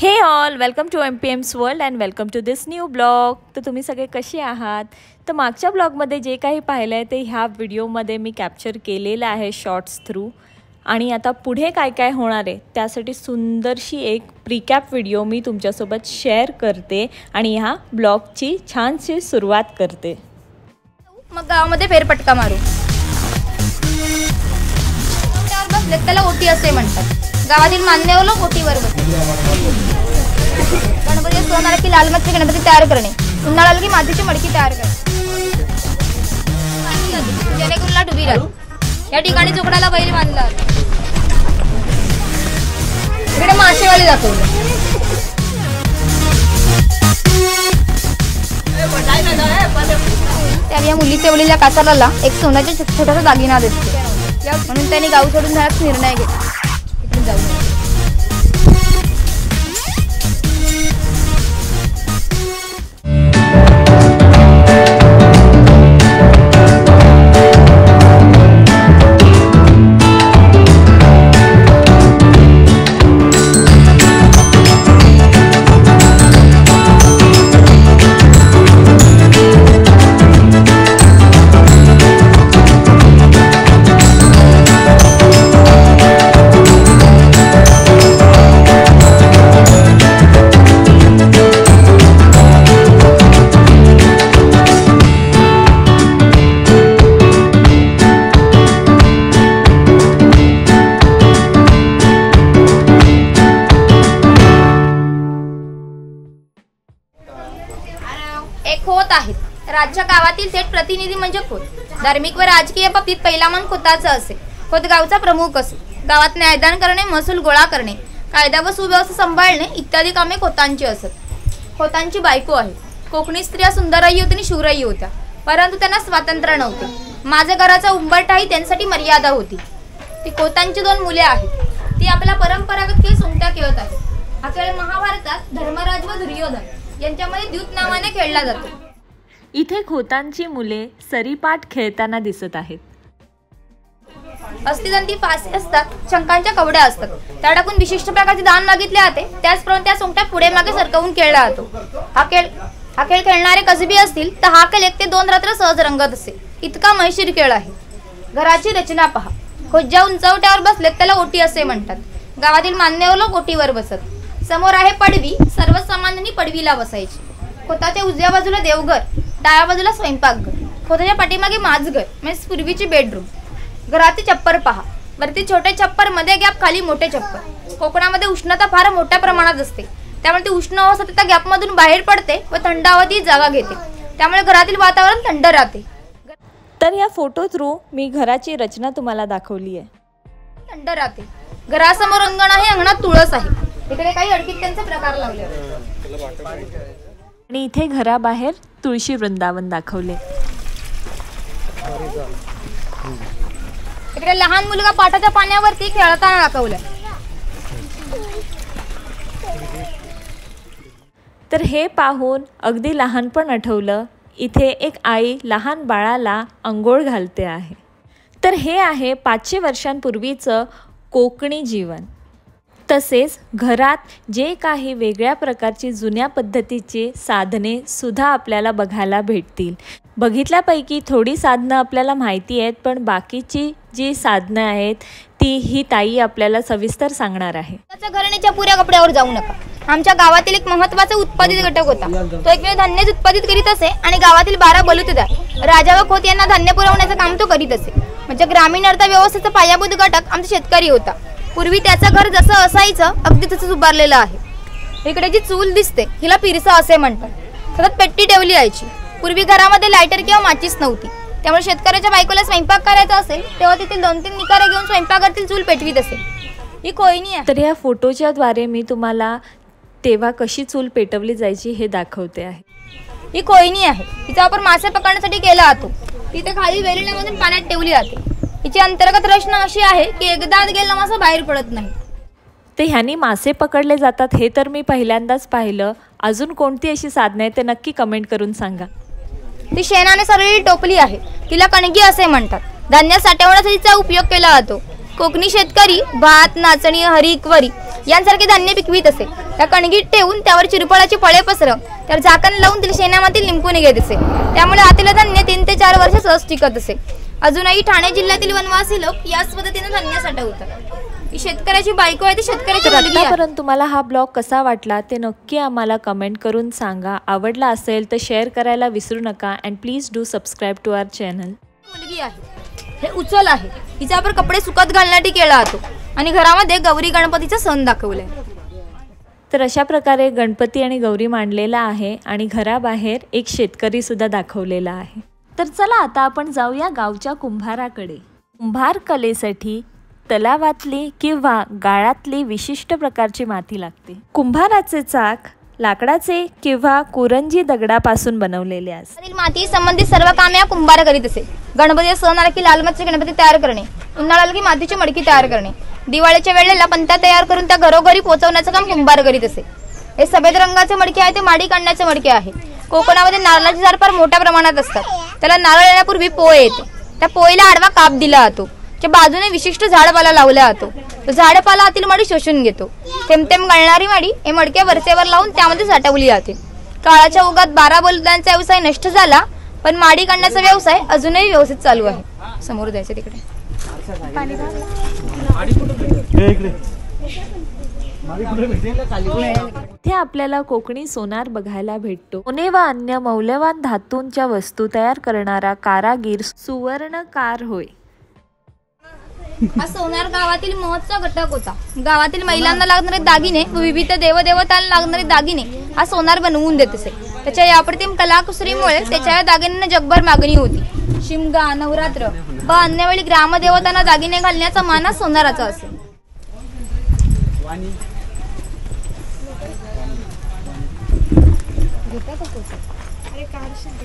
हे all welcome to MPM's world and welcome to this new blog. तर तुम्ही सगळे कसे आहात? तर मागच्या ब्लॉगमध्ये जे काही पाहिलं आहे ते ह्या व्हिडिओमध्ये मी कॅप्चर केलेलं आहे शॉर्ट्स थ्रू। आणि आता पुढे काय काय होणार आहे त्यासाठी सुंदरशी एक प्रीकॅप व्हिडिओ मी तुमच्यासोबत शेअर करते आणि ह्या ब्लॉगची छानशी सुरुवात करते। मग गावामध्ये फेरपटका मारू। बसलेत त्याला ओटी असे म्हणतात। गावातील मान्यवर लोक ओटीवर बसतात। गणपती सण आला की लाल मातीचे गणपती तयार करणे, उन्हाळा आला की मातीची मडकी तयार करणे, जेणेकरून डुबी राहते। या ठिकाणी चोकडाला बैल बांधला। इकडे मासेवाली दाखवले। त्या मुलीच्या वडील कासाराला एक सोन्याचा छोटासा दागिना देते, म्हणून त्यांनी गाव सोडून जाण्याचा निर्णय घेतला। इकडे जाऊ एक खोत आहेत। राज्य गावातील थेट प्रतिनिधी म्हणजे खोत। धार्मिक व राजकीय बाबतीत पहिला मान खोताचा असे। खोत गावचा प्रमुख असे। गावात न्यायदान करणे, महसूल गोळा करणे, कायदा व सुव्यवस्था सांभाळणे इत्यादी कामे खोतांची असत। खोतांची बायको आहे। कोकणी स्त्रिया सुंदरही होत्या आणि शूरही होत्या, परंतु त्यांना स्वातंत्र्य नव्हते। माझ्या घराचा उंबरठाही त्यांच्यासाठी मर्यादा होती। ती खोतांची 2 मुले आहेत। ती आपला परंपरागत खेळ सोंगट्या खेळत आहेत। हा खेळ महाभारतात धर्मराज व दुर्योधन यांच्यामध्ये द्यूत नावाने खेळला जातो। इथे खोतांची मुले सरीपाठ खेळताना दिसत आहेत। अस्थिदंती फासे असतात, शंखांच्या कवड्या असतात, त्या टाकून विशिष्ट प्रकारचे दान मागितले जाते। त्याचप्रमाणे त्या सोंगट्या पुढे मागे सरकवून खेळला जातो। हा खेळ खेळणारे कसबी असतील तर हा खेळ 1 ते 2 रात्र सहज रंगत असे। इतका मजेशीर खेळ आहे। घराची रचना पहा। खोत ज्या उंचवट्यावर बसलेत त्याला ओटी असे म्हणतात। गावातील मान्यवर लोक ओटीवर बसत। समोर आहे पडवी। सर्वसामान्यांनी पडवीला बसायची। खोताच्या उजव्या बाजूला देवघर, डाव्या बाजूला स्वयंपाकघर, खोताच्या पाठीमागे माझघर म्हणजे पूर्वीची बेडरूम। घराची छप्पर पहा। वरती छोटे छप्पर, मध्ये गॅप, खाली मोठे छप्पर। कोकणामध्ये उष्णता फार मोठ्या प्रमाणात असते, त्यामुळे ती उष्ण अवस्था त्या गॅपमधून बाहेर पडते व थंड हवा ती जागा घेते, त्यामुळे घरातील वातावरण थंड राहते। तर या फोटो थ्रू मी घराची रचना तुम्हाला दाखवली आहे। थंड राहते। घरासमोर अंगण आहे, अंगणात तुळस आहे। इकडे काही अडकित्यांचे प्रकार लावले आणि इथे घराबाहेर तुळशी वृंदावन दाखवले। इकडे लहान मुलगा पाटाच्या पाण्यावरती खेळताना दाखवलं। तर हे पाहून अगदी लहानपण आठवलं। इथे एक आई लहान बाळाला अंघोळ घालते आहे। तर हे आहे 500 वर्षांपूर्वीचं कोकणी जीवन। तसेच घरात जे काही वेगळ्या प्रकारची जुन्या पद्धतीचे साधने सुद्धा आपल्याला बघायला भेटतील। बघितल्यापैकी थोडी साधनं आपल्याला माहिती आहेत, पण बाकीची जी साधनं आहेत ती ही ताई आपल्याला सविस्तर सांगणार आहे। त्याच्या घराण्याच्या पुऱ्या कपड्यावर जाऊ नका। आमच्या गावातील एक महत्त्वाचा उत्पादित घटक होता। तो एकमेव धान्यच उत्पादित करीत असे आणि गावातील 12 बलुतेदार राजा व खोत यांना धान्य पुरवण्याचं काम तो करीत असे। म्हणजे ग्रामीण अर्थव्यवस्थेचा पायाभूत घटक आमचा शेतकरी होता। पूर्वी त्याचं घर जसं असायचं अगदी तसंच उभारलेलं आहे। इकडे जी चूल दिसते हिला पिरसा असे म्हणतात। सतत पेट्टी ठेवली जायची। पूर्वी घरामध्ये लायटर किंवा माचीस नव्हती, त्यामुळे शेतकऱ्याच्या बायकोला स्वयंपाक करायचा असेल तेव्हा तिथे 2-3 निकारे घेऊन स्वयंपाकातील चूल पेटवीत असे। ही कोयनी आहे। तर या फोटोच्या द्वारे मी तुम्हाला तेव्हा कशी चूल पेटवली जायची हे दाखवते आहे। ही कोयनी आहे। हिचा वापर मासे पकडण्यासाठी केला जातो। तिथे खाली वेलण्यामधून पाण्यात ठेवली जाते। हिची अंतर्गत रचना अशी आहे की एकदा आत गेलेला मासा बाहेर पडत नाही। ते ह्यानी मासे पकडले जातात हे तर मी पहिल्यांदाच पाहिलं। अजून कोणती अशी साधने आहेत ते नक्की कमेंट करून सांगा। ती शेणाने सरलेली टोपली आहे। तिला कणगी असे म्हणतात। धान्य साठवण्यासाठीचा उपयोग केला जातो। कोकणी शेतकरी भात, नाचणी, हरीक, वरी यांसारखे धान्य पिकवीत असे. त्या कणगीत ठेवून त्यावर चिरफळाची फळे पसरवून त्यावर झाकण लावून तिला शेणामध्ये लिंपून घेत असे. त्यामुळे आतील धान्य 3 ते 4 वर्ष सहज टिकत असे. अजूनही ठाणे जिल्ह्यातील वनवासी लोक याच पद्धतीने धान्य साठवतात. ही शेतकऱ्याची बायको आहे, ती शेतकऱ्याची मुलगी आहे. आतापर्यंत तुम्हाला हा ब्लॉग कसा वाटला ते नक्की आम्हाला कमेंट करून सांगा. आवडला असेल तर शेअर करायला विसरू नका. And please do subscribe to our channel. मुलगी आहे, हे उचल आहे. हिचा आपण कपडे सुकत घालण्यासाठी केला जातो आणि घरामध्ये गौरी गणपतीचा सण दाखवलाय. तर अशा प्रकारे गणपती आणि गौरी मांडलेला आहे आणि घराबाहेर एक शेतकरी सुद्धा दाखवलेला आहे. तर चला आता आपण जाऊया गावच्या कुंभाराकडे. कुंभार कलेसाठी तलावातली किंवा गाळातली विशिष्ट प्रकारची माती लागते. कुंभाराचे चाक लाकडाचे किंवा कुरंजी दगडापासून बनवलेले असते. माती संबंधित सर्व कामे या कुंभार करीत असे. गणपती सण आला की लाल मातीचे गणपती तयार करणे, उन्हाळा आला की मातीची मडकी तयार करणे, दिवाळीच्या वेळेला पंता तयार करून त्या घरोघरी पोहोचवण्याचं काम कुंभार करीत असे. हे सफेद रंगाचे मडके आहे, ते माडी काढण्याचे मडके आहे. कोकणामध्ये नारळाचे झाड फार मोठ्या प्रमाणात असतात. त्याला नारळ येण्यापूर्वी पोय येते. त्या पोयला आडवा काप दिला जातो. त्या बाजूने विशिष्ट झाडपाला लावला जातो. तो झाडपाला आतील माडी शोषून घेतो. थेंब गळणारी माडी हे मडके वरचेवर लावून त्यामध्ये साठवली जाते. काळाच्या ओघात 12 बलुदांचा व्यवसाय नष्ट झाला, पण माडी काढण्याचा व्यवसाय अजूनही व्यवस्थित चालू आहे. समोर जायचं तिकडे. ते आपल्याला कोकणी सोनार बघायला भेटतो. सोने व अन्य मौल्यवान धातूंच्या वस्तू तयार करणारा कारागीर सुवर्णकार होय. हा सोनार गावातील महत्त्वाचा घटक होता. गावातील महिलांना लागणारे दागिने व विविध देवदेवतांना लागणारे दागिने हा सोनार बनवून देत असे. त्याच्या या अप्रतिम कलाकुसरीमुळे त्याच्या या दागिन्यांना जगभर मागणी होती. शिमगा, नवरात्र व अन्य वेळी ग्रामदेवतांना दागिने घालण्याचा मान हा सोनाराचा असे.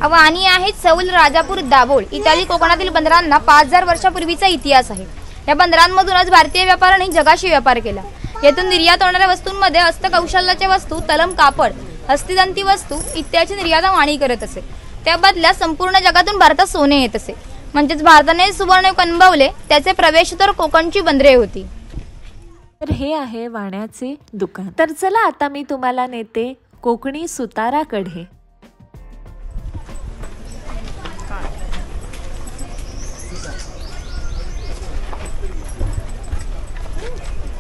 वाणी आहे सौल, राजापूर, दाभोळ इत्यादी कोकणातील बंदरांना 5000 वर्षापूर्वीचा इतिहास आहे. या बंदरांमधूनच भारतीय व्यापाऱ्यांनी जगाशी व्यापार केला. यातून निर्यात होणाऱ्या वस्तूंमध्ये हस्तकौशल्याच्या वस्तू, तलम कापड, हस्तिदंती वस्तू इत्यादी निर्यात वाणी करत असे. त्या बदल्यात संपूर्ण जगातून भारतात सोने येत असे. म्हणजेच भारताने सुवर्ण कणबवले. त्याचे प्रवेश तर कोकणची बंदरे होती. तर हे आहे वाण्याचे दुकान. तर चला आता मी तुम्हाला नेते कोकणी सुताराकडे.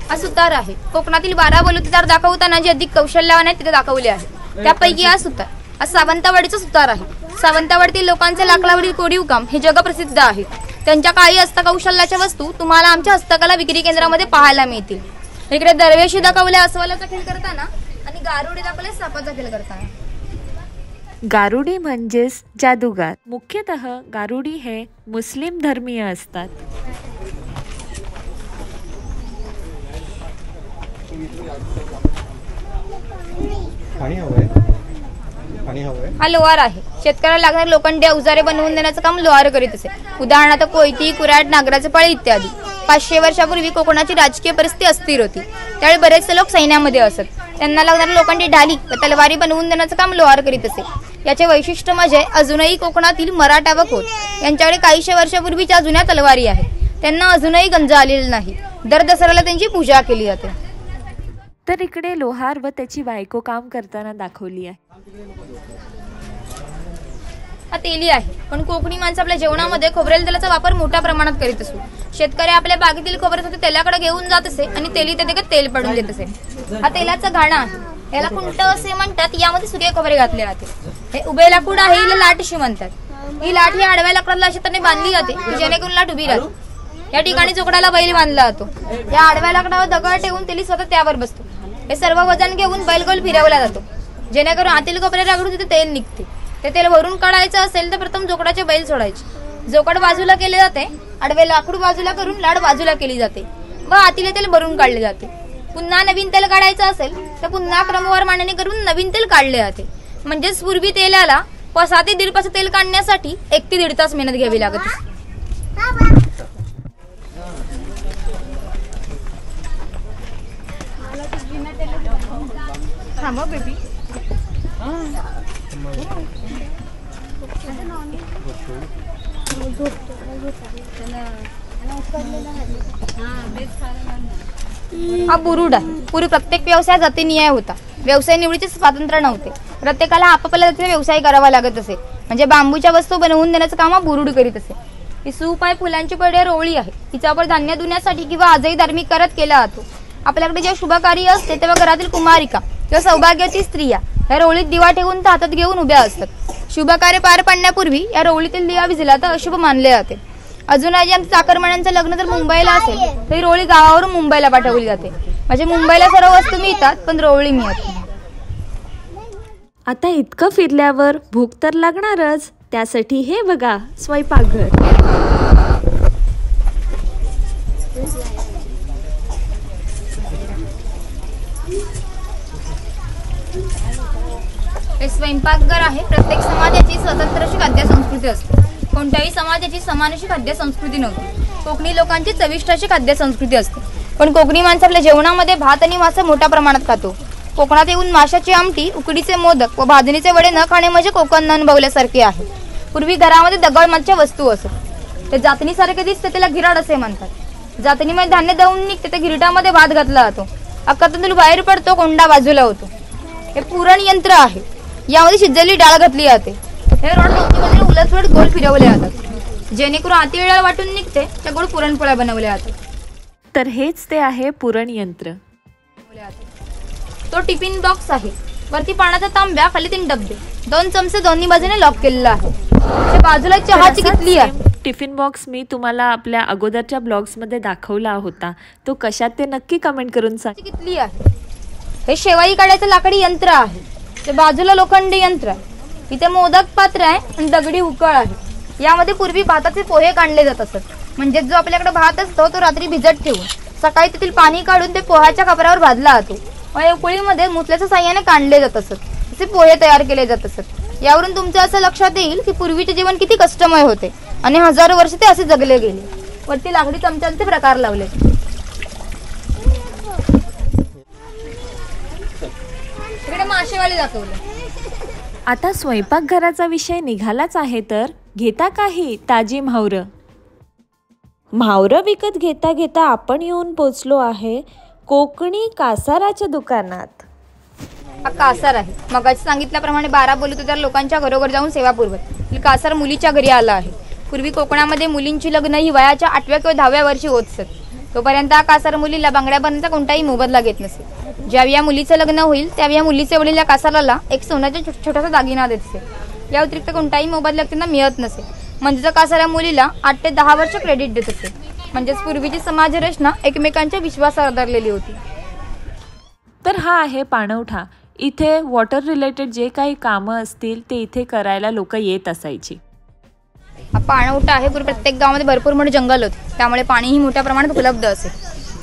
हा सुतार आहे. कोकणातील 12 बलुतेदार दाखवताना जे अधिक कौशल्यवान आहेत तिथे दाखवले आहे. त्यापैकी हा सुतार हा सावंतवाडीचा सुतार आहे. सावंतवाडीतील लोकांचे लाकडावरील कोरीव काम हे जगप्रसिद्ध आहे. त्यांच्या काही हस्तकौशल्याच्या वस्तू तुम्हाला आमच्या हस्तकला विक्री केंद्रामध्ये पाहायला मिळतील. इकडे दरवेशी दाखवले अस्वलाचा खेळ करताना आणि गारुडी दाखवले सापाचा खेळ करताना. गारुडी म्हणजेच जादूगार. मुख्यतः गारुडी हे मुस्लिम धर्मीय असतात. हा लोहार आहे. शेतकऱ्याला लागणारे लोखंडी अवजारे बनवून देण्याचं काम लोहार करीत असे. उदाहरणार्थ कोयती, कुऱ्हाड, नागराचे फळे इत्यादी. 500 वर्षापूर्वी कोकणाची राजकीय परिस्थिती अस्थिर होती. त्यावेळी बरेचसे लोक सैन्यामध्ये असत. त्यांना लागणारे लोखंडी ढाली व तलवारी बनवून देण्याचं काम लोहार करीत असे. याचे वैशिष्ट्य म्हणजे अजूनही कोकणातील मराठा व खोत यांच्याकडे काहीशे वर्षापूर्वीच्या जुन्या तलवारी आहेत. त्यांना अजूनही गंज आलेला नाही. दर दसऱ्याला त्यांची पूजा केली जाते. तर इकडे लोहार व त्याची बायको काम करताना दाखवली आहे. हा तेली आहे. पण कोकणी माणसं आपल्या जेवणामध्ये खोबरेल तेलाचा वापर मोठ्या प्रमाणात करीत असू. शेतकरी आपल्या बागेतील खोबऱ्यासाठी तेलाकडे घेऊन जात असे आणि तेली त्यात तेल पडून देत असे. हा तेलाचा घाणा आहे. याला कुंट असे म्हणतात. यामध्ये सुके खोबरे घातले जाते. हे उभे लाकूड आहे. हिला लाट अशी म्हणतात. ही लाट ही आडव्या लाकडाला अशी त्याने बांधली जाते जेणेकरून लाट उभी राहते. या ठिकाणी जोकडाला बैल बांधला जातो. या आडव्या लाकडावर दगड ठेवून तेली स्वतः त्यावर बसतो. हे सर्व वजन घेऊन बैल गोल फिरवला जातो जेणेकरून आतील खोबरे रगडून तिथे तेल निघते. ते तेल भरून काढायचं असेल तर प्रथम जोकडाचे बैल सोडायचे. जोकड बाजूला केले जाते. आडवे लाकूड बाजूला करून लाड बाजूला केली जाते व आतील तेल भरून काढले जाते. पुन्हा नवीन तेल काढायचं असेल तर पुन्हा क्रमवार मांडणी करून नवीन तेल काढले जाते. म्हणजेच पूर्वी तेलाला 6 ते 1.5 तास तेल काढण्यासाठी 1 ते 1.5 तास मेहनत घ्यावी लागत असते. बेबी हा बुरुड आहे. पूर्वी प्रत्येक व्यवसाय जातीनिहाय होता. व्यवसाय निवडीचे स्वातंत्र्य नव्हते. प्रत्येकाला आपापल्या जातीचा व्यवसाय करावा लागत असे. म्हणजे बांबूच्या वस्तू बनवून देण्याचं काम हा बुरुड करीत असे. ही सूप आहे, फुलांची कडी रोळी आहे. हिचा वापर धान्य धुण्यासाठी किंवा आजही धार्मिक कार्यात केला जातो. आपल्याकडे जेव्हा शुभकार्य असते तेव्हा घरातील कुमारिका किंवा सौभाग्यवती स्त्रिया या रोळीत दिवा ठेवून हातात घेऊन उभ्या असतात. शुभकार्य पार पडण्यापूर्वी या रोळीतील दिवा विझला तर अशुभ मानले जाते. अजूनही आमच्या चाकरमान्यांचं लग्न जर मुंबईला असेल तर ही रोळी गावावरून मुंबईला पाठवली जाते. म्हणजे मुंबईला सर्व वस्तू मिळतात पण रोळी मिळत नाही. आता इतकं फिरल्यावर भूक तर लागणारच. त्यासाठी हे बघा स्वयंपाकघर. हे स्वयंपाकघर आहे. प्रत्येक समाजाची स्वतंत्र अशी खाद्य संस्कृती असते. कोणत्याही समाजाची समान अशी खाद्य संस्कृती नव्हती. कोकणी लोकांची चविष्ट अशी खाद्य संस्कृती असते. पण कोकणी माणसं आपल्या जेवणामध्ये भात आणि मासे मोठ्या प्रमाणात खातो. कोकणात येऊन माशाची आमटी, उकडीचे मोदक व भाजणीचे वडे न खाणे म्हणजे कोकण न अनुभवल्यासारखे आहे. पूर्वी घरामध्ये दगडमाच्या वस्तू असत. ते जातनीसारखे दिसते त्याला घिराड असे म्हणतात. जातनीमध्ये धान्य दळून निघते त्या घिरटामध्ये भात घातला जातो. अख्खा तांदूळ बाहेर पडतो, कोंडा बाजूला होतो. हे पुरण यंत्र आहे. यामध्ये शिजलेली डाळ घातली जाते. हे रॉड दोन्ही बाजूला उलटसुलट गोल फिरवले जातात जेणेकरून आतील डाळ वाटून निघते. त्या गोड पुरणपोळ्या बनवल्या जातात. तर हेच ते आहे पुरण यंत्र. तो टिफिन बॉक्स आहे. वरती पाण्याचा तांब्या, खाली 3 डबे, 2 चमचे दोन्ही बाजूने लॉक केलेला आहे. बाजूला चहाची किटली आहे. टिफिन बॉक्स मी तुम्हाला आपल्या अगोदरच्या ब्लॉग्समध्ये दाखवला होता. तो कशात ते नक्की कमेंट करून सांग. किटली आहे. हे शेवाई काढायचं लाकडी यंत्र आहे. ते बाजूला लोखंडी यंत्र आहे. इथे मोदक पात्र आहे आणि दगडी उकळ आहे. यामध्ये पूर्वी भाताचे पोहे काढले जात असत. म्हणजे जो आपल्याकडे भात असतो तो रात्री भिजत ठेवून सकाळी तेथील पाणी काढून ते पोह्याच्या कपड्यावर भाजला जातो. या उकळीमध्ये मुसल्याच्या साह्याने काढले जात असत. असे पोहे तयार केले जात असत. यावरून तुमच्या असं लक्षात येईल की पूर्वीचे जीवन किती कष्टमय होते आणि हजारो वर्ष ते असे जगले गेले. वरती लाकडी चमच्यांचे प्रकार लावले. इकडे माशेवाडी दाखवले. आता स्वयंपाकघराचा विषय निघालाच आहे तर घेता काही ताजी म्हावरं. म्हावरं विकत घेता घेता आपण येऊन पोचलो आहे कोकणी कासाराच्या दुकानात. हा कासार आहे. मगाशी सांगितल्याप्रमाणे 12 बलुतेदार लोकांच्या घरोघर जाऊन सेवा पुरवत. कासार मुलीच्या घरी आला आहे. पूर्वी कोकणामध्ये मुलींची लग्न ही वयाच्या 8व्या किंवा 10व्या वर्षी होत असत. तोपर्यंत हा कासार मुलीला बांगड्या बनण्याचा कोणताही मोबदला घेत नसे. ज्यावेळी या मुलीचं लग्न होईल त्यावेळी या मुलीचे वडील या कासाराला एक सोन्याचा छोटासा दागिना देत असे. या व्यतिरिक्त कोणताही मोबदला त्यांना मिळत नसे. म्हणजे कासार या मुलीला 8 ते 10 वर्ष क्रेडिट देत असे. म्हणजेच पूर्वीची समाज रचना एकमेकांच्या विश्वासावर आधारलेली होती. तर हा आहे पाणवठा. इथे वॉटर रिलेटेड जे काही कामं असतील ते इथे करायला लोक येत असायची. हा पाणवठा आहे. पूर्वी प्रत्येक गावामध्ये भरपूर मोठे जंगल होते. त्यामुळे पाणीही मोठ्या प्रमाणात उपलब्ध असे.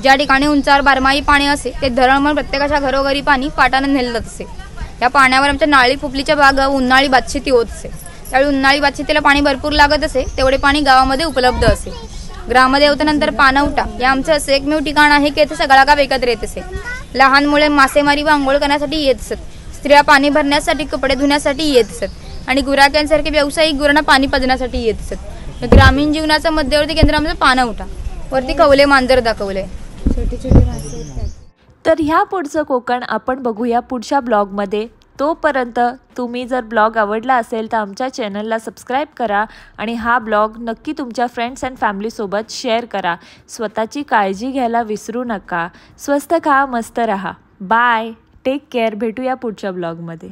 ज्या ठिकाणी उंचावर बारमाही पाणी असे ते धरण म्हणून प्रत्येकाच्या घरोघरी पाणी पाटाने नेलं जात असे. या पाण्यावर आमच्या नाळी पुपलीच्या बागा उन्हाळी भातशेती होत असे. त्यावेळी उन्हाळी भातशेतीला पाणी भरपूर लागत असे. तेवढे पाणी गावामध्ये उपलब्ध असे. ग्रामदेवतेनंतर पाणवठा या आमचं असं एकमेव ठिकाण आहे की येथे सगळा गाव एकत्र येत असे. लहान मुले मासेमारी व आंघोळ करण्यासाठी येत असत. स्त्रिया पाणी भरण्यासाठी, कपडे धुण्यासाठी येत असत आणि गुराख्यांसारखे व्यावसायिक गुरांना पाणी पाजण्यासाठी येत असत. ग्रामीण जीवनाचं मध्यवर्ती केंद्र आमचं पाणवठा. वरती कवले मांजर दाखवले. छोटे छोटे मासे. तर ह्या पुढचं कोकण आपण बघूया पुढच्या ब्लॉगमध्ये. तोपर्यंत तुम्ही जर ब्लॉग आवडला असेल तर आमच्या चॅनलला सबस्क्राईब करा आणि हा ब्लॉग नक्की तुमच्या फ्रेंड्स अँड फॅमिलीसोबत शेअर करा. स्वतःची काळजी घ्यायला विसरू नका. स्वस्त खा, मस्त रहा. Bye, take care. भेटूया पुढच्या ब्लॉगमध्ये.